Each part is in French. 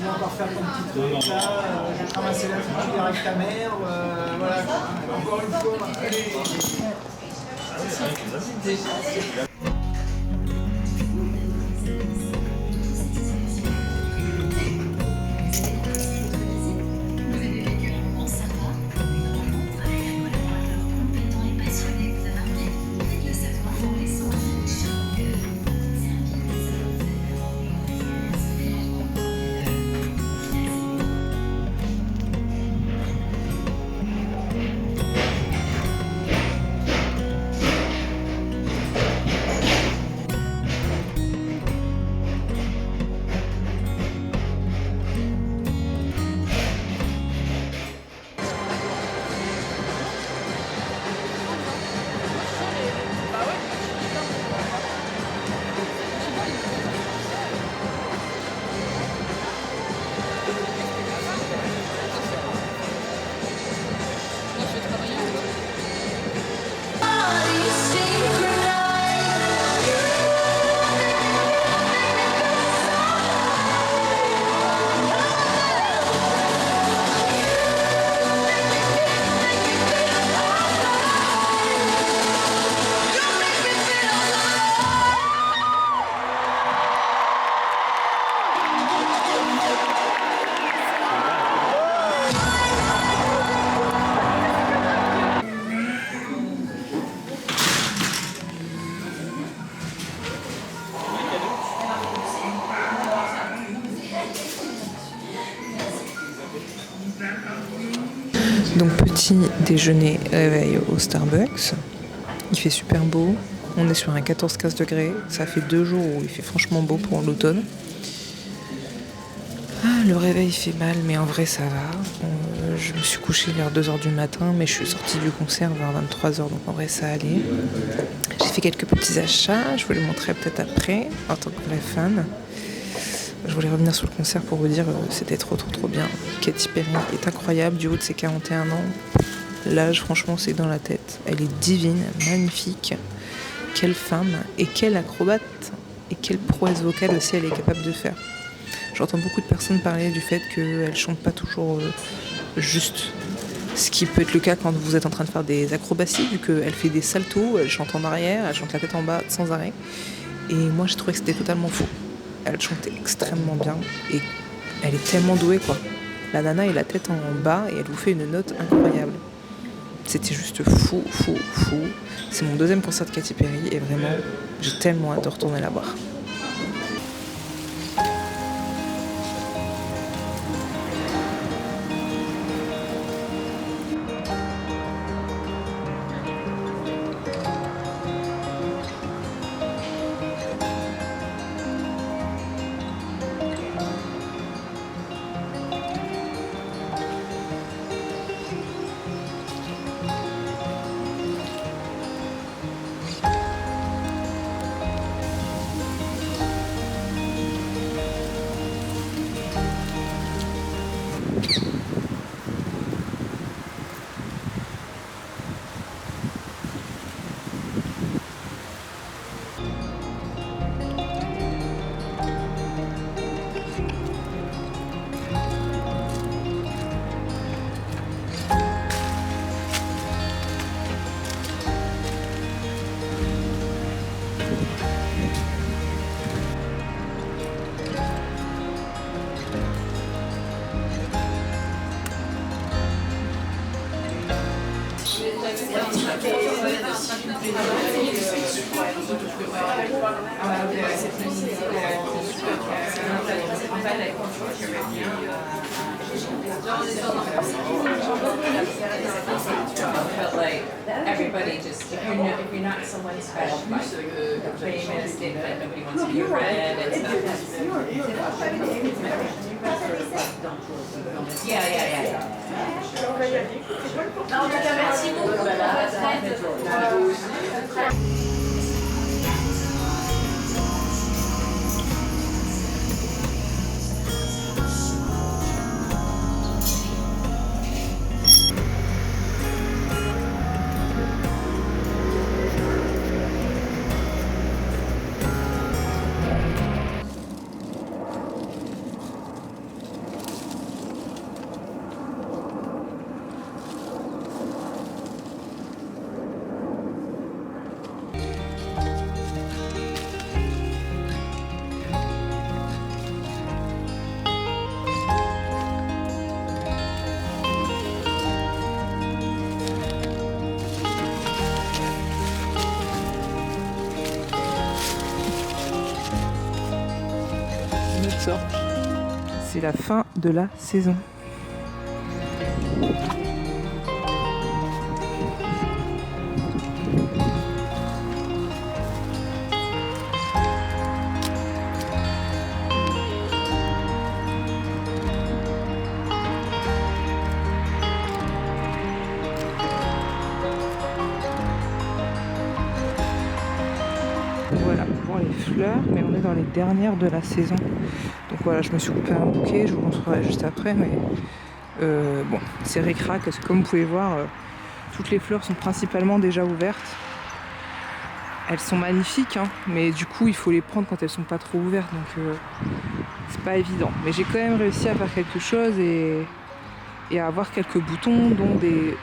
Encore faire ton petit truc là, ramasser la petite avec ta mère, voilà. Encore une fois. Donc petit déjeuner, réveil au Starbucks. Il fait super beau. On est sur un 14-15 degrés. Ça fait 2 jours où il fait franchement beau pour l'automne. Le réveil fait mal, mais en vrai ça va. Je me suis couchée vers 2h du matin, mais je suis sortie du concert vers 23h, donc en vrai ça allait. J'ai fait quelques petits achats, je vous les montrerai peut-être après, en tant que vraie fan. Je voulais revenir sur le concert pour vous dire c'était trop bien. Katy Perry est incroyable, du haut de ses 41 ans. L'âge, franchement, c'est dans la tête. Elle est divine, magnifique. Quelle femme et quelle acrobate et quelle prouesse vocale aussi elle est capable de faire. J'entends beaucoup de personnes parler du fait qu'elle chante pas toujours juste. Ce qui peut être le cas quand vous êtes en train de faire des acrobaties, vu qu'elle fait des saltos, elle chante en arrière, elle chante la tête en bas sans arrêt. Et moi, j'ai trouvé que c'était totalement faux. Elle chantait extrêmement bien et elle est tellement douée quoi. La nana est la tête en bas et elle vous fait une note incroyable. C'était juste fou. C'est mon deuxième concert de Katy Perry et vraiment, j'ai tellement hâte de retourner la voir. But like everybody just if you're not someone special, famous, that nobody wants to be read and stuff. Yeah. Merci beaucoup. C'est la fin de la saison. Voilà pour les fleurs, mais on est dans les dernières de la saison. Donc voilà, je me suis coupé un bouquet, je vous montrerai juste après, mais bon, c'est ric-rac, parce que comme vous pouvez voir, toutes les fleurs sont principalement déjà ouvertes. Elles sont magnifiques, hein, mais du coup il faut les prendre quand elles sont pas trop ouvertes, donc c'est pas évident. Mais j'ai quand même réussi à faire quelque chose et à avoir quelques boutons, dont des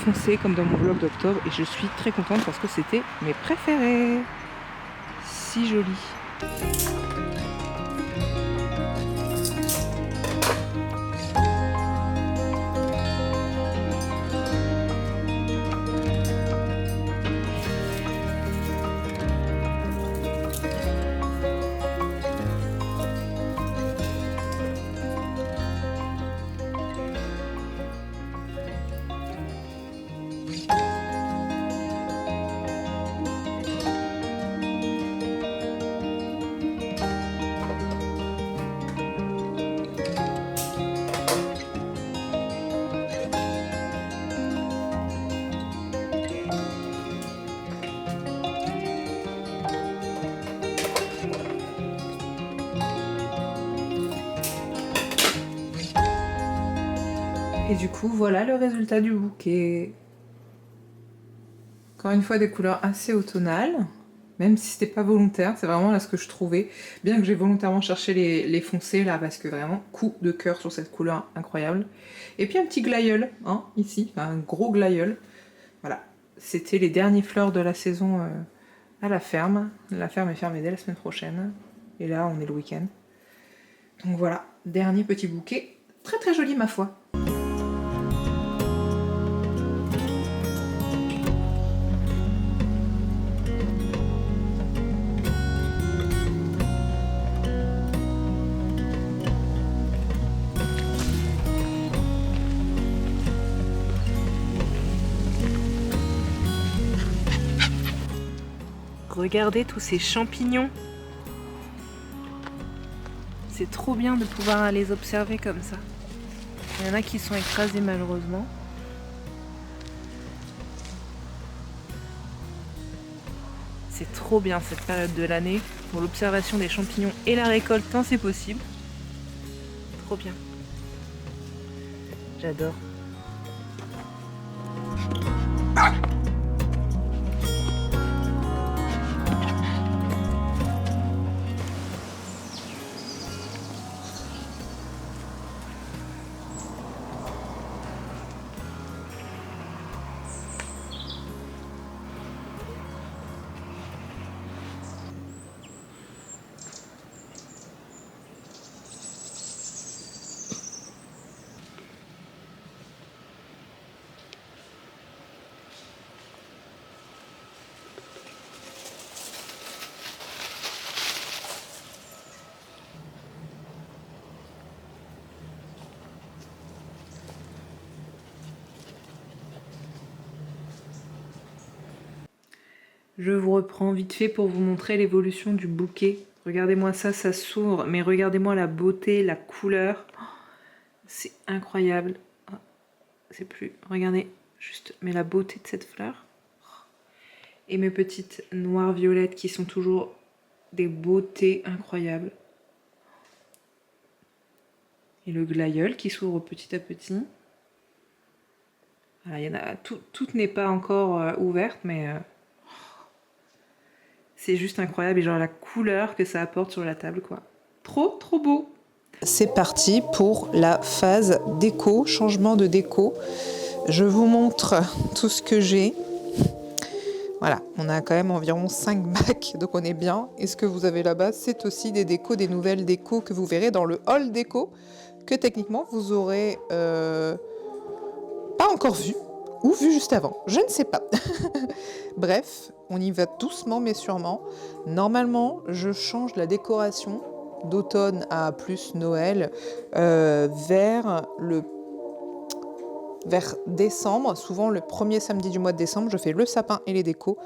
foncés comme dans mon vlog d'octobre, et je suis très contente parce que c'était mes préférés. Si joli. Et du coup, voilà le résultat du bouquet. Encore une fois, des couleurs assez automnales, même si c'était pas volontaire, c'est vraiment là ce que je trouvais. Bien que j'ai volontairement cherché les foncés là, parce que vraiment, coup de cœur sur cette couleur incroyable. Et puis un petit glaïeul, hein, ici, enfin, un gros glaïeul. Voilà, c'était les dernières fleurs de la saison à la ferme. La ferme est fermée dès la semaine prochaine. Et là, on est le week-end. Donc voilà, dernier petit bouquet. Très très joli ma foi. Regardez tous ces champignons. C'est trop bien de pouvoir les observer comme ça. Il y en a qui sont écrasés malheureusement. C'est trop bien cette période de l'année pour l'observation des champignons et la récolte quand c'est possible. Trop bien. J'adore. Je vous reprends vite fait pour vous montrer l'évolution du bouquet. Regardez-moi ça, ça s'ouvre, mais regardez-moi la beauté, la couleur. Oh, c'est incroyable. Oh, c'est plus... Regardez, juste, mais la beauté de cette fleur. Oh. Et mes petites noires violettes qui sont toujours des beautés incroyables. Et le glaïeul qui s'ouvre petit à petit. Voilà, il y en a, toute n'est pas encore ouverte, mais... c'est juste incroyable et genre la couleur que ça apporte sur la table quoi. Trop beau. C'est parti pour la phase déco, changement de déco. Je vous montre tout ce que j'ai. Voilà, on a quand même environ 5 bacs, donc on est bien. Et ce que vous avez là-bas, c'est aussi des décos, des nouvelles décos que vous verrez dans le hall déco, que techniquement vous aurez pas encore vu. Ou vu juste avant, je ne sais pas. Bref, on y va doucement mais sûrement. Normalement, je change la décoration d'automne à plus Noël vers décembre. Souvent le premier samedi du mois de décembre, je fais le sapin et les décos.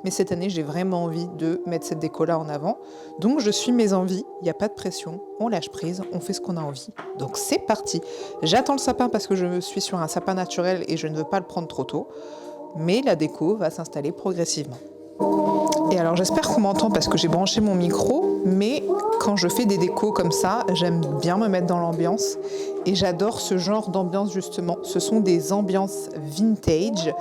Mais cette année, j'ai vraiment envie de mettre cette déco-là en avant. Donc je suis mes envies, il n'y a pas de pression, on lâche prise, on fait ce qu'on a envie. Donc c'est parti. J'attends le sapin parce que je suis sur un sapin naturel et je ne veux pas le prendre trop tôt. Mais la déco va s'installer progressivement. Et alors j'espère qu'on m'entend parce que j'ai branché mon micro, mais quand je fais des décos comme ça, j'aime bien me mettre dans l'ambiance et j'adore ce genre d'ambiance justement. Ce sont des ambiances vintage.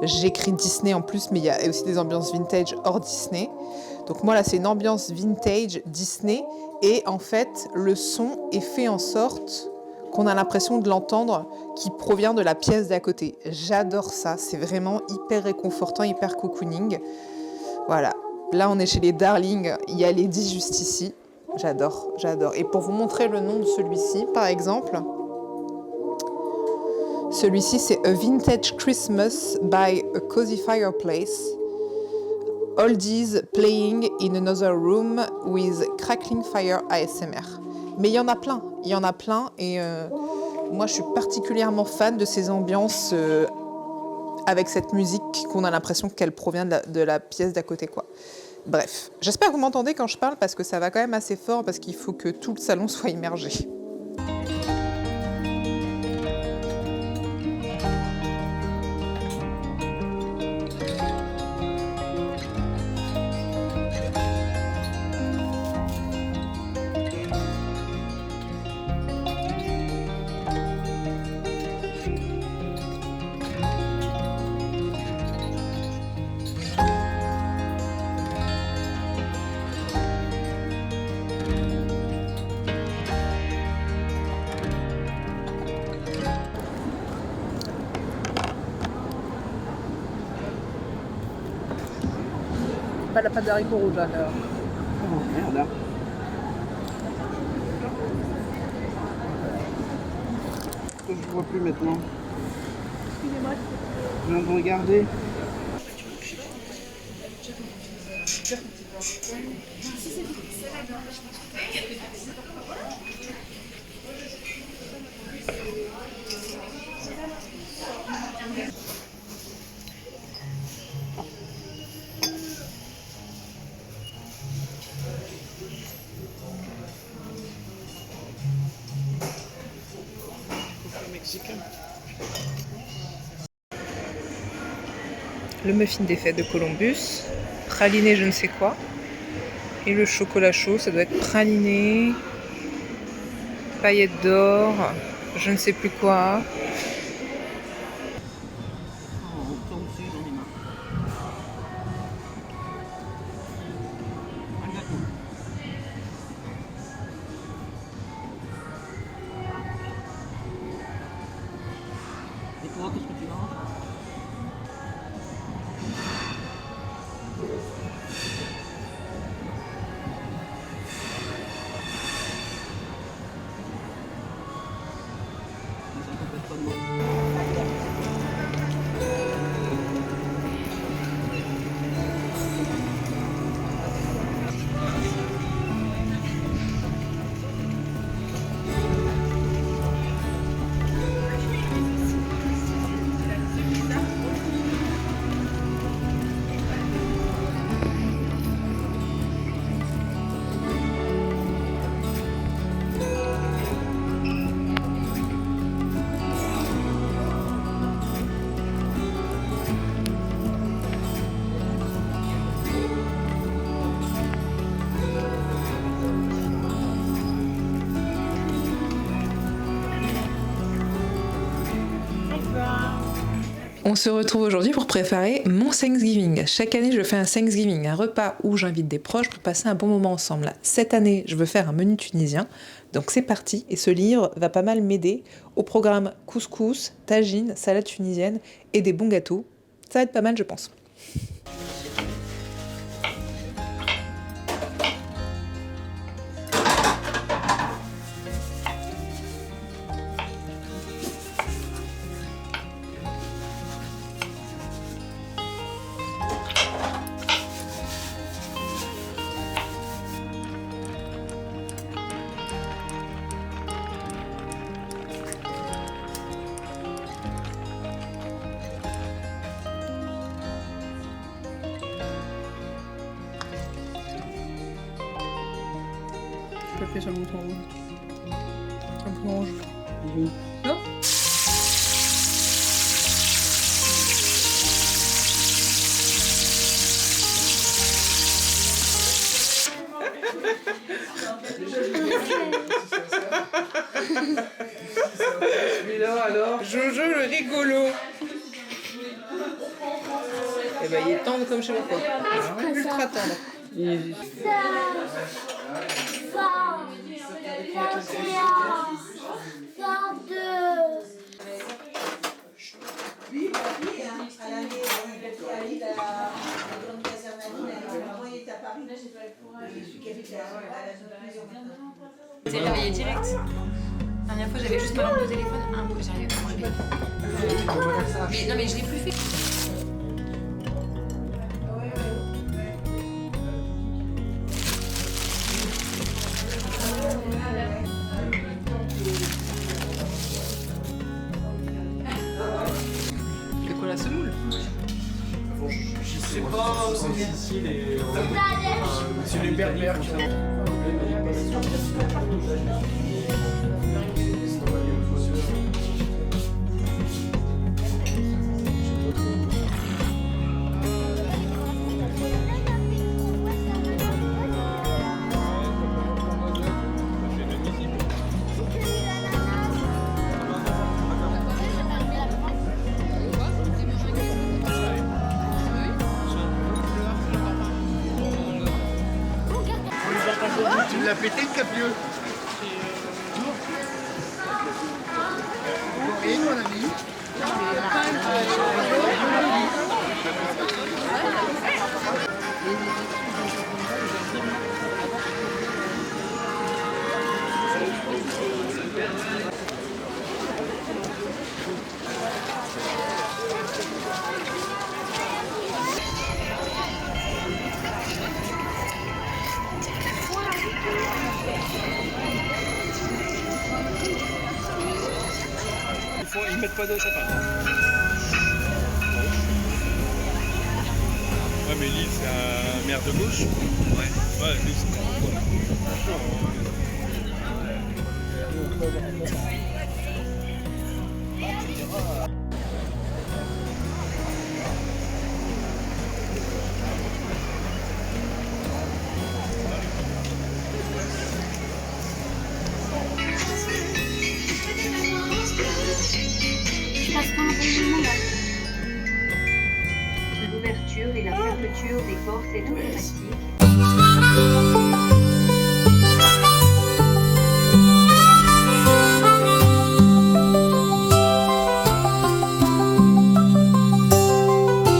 J'écris Disney en plus, mais il y a aussi des ambiances vintage hors Disney. Donc moi là c'est une ambiance vintage Disney et en fait le son est fait en sorte qu'on a l'impression de l'entendre qui provient de la pièce d'à côté. J'adore ça, c'est vraiment hyper réconfortant, hyper cocooning. Voilà, là on est chez les Darling, il y a Lady juste ici. J'adore, j'adore. Et pour vous montrer le nom de celui-ci, par exemple, celui-ci c'est A Vintage Christmas by a Cozy Fireplace. Oldies playing in another room with crackling fire ASMR. Mais il y en a plein et moi je suis particulièrement fan de ces ambiances avec cette musique qu'on a l'impression qu'elle provient de la pièce d'à côté quoi. Bref, j'espère que vous m'entendez quand je parle parce que ça va quand même assez fort parce qu'il faut que tout le salon soit immergé. Pas de haricots rouges alors. Oh merde. vois plus maintenant. Excusez-moi. Je viens de regarder. Le muffin des fêtes de Columbus, praliné je ne sais quoi, et le chocolat chaud, ça doit être praliné, paillettes d'or, je ne sais plus quoi. On tombe dessus dans les mains. Un gâteau. Et toi, qu'est-ce que tu manges? Ça peut être pas de moi. On se retrouve aujourd'hui pour préparer mon Thanksgiving. Chaque année, je fais un Thanksgiving, un repas où j'invite des proches pour passer un bon moment ensemble. Cette année, je veux faire un menu tunisien. Donc c'est parti. Et ce livre va pas mal m'aider au programme couscous, tagine, salade tunisienne et des bons gâteaux. Ça va être pas mal, je pense. Je peux appuyer sur le bouton rouge. Un bouton rouge. Non? Celui-là alors, Jojo le rigolo. Eh ben il est tendre comme je sais pas quoi. Alors, ultra tendre. Tu t'es réveillé direct. La dernière fois, j'avais juste ma lampe de téléphone. J'arrivais pas à me réveiller. Mais non, mais je l'ai plus fait. C'est quoi la semoule? Je sais pas, c'est ici c'est les berbères qui ont. Tu l'as pété le capieux. Et mon ami. ils mettent pas de sapin. Ouais, mais l'île, c'est un mer de gauche. Ouais. Ouais, nous, c'est pas Je passe pas un bon moment là. L'ouverture et la fermeture des portes est automatique.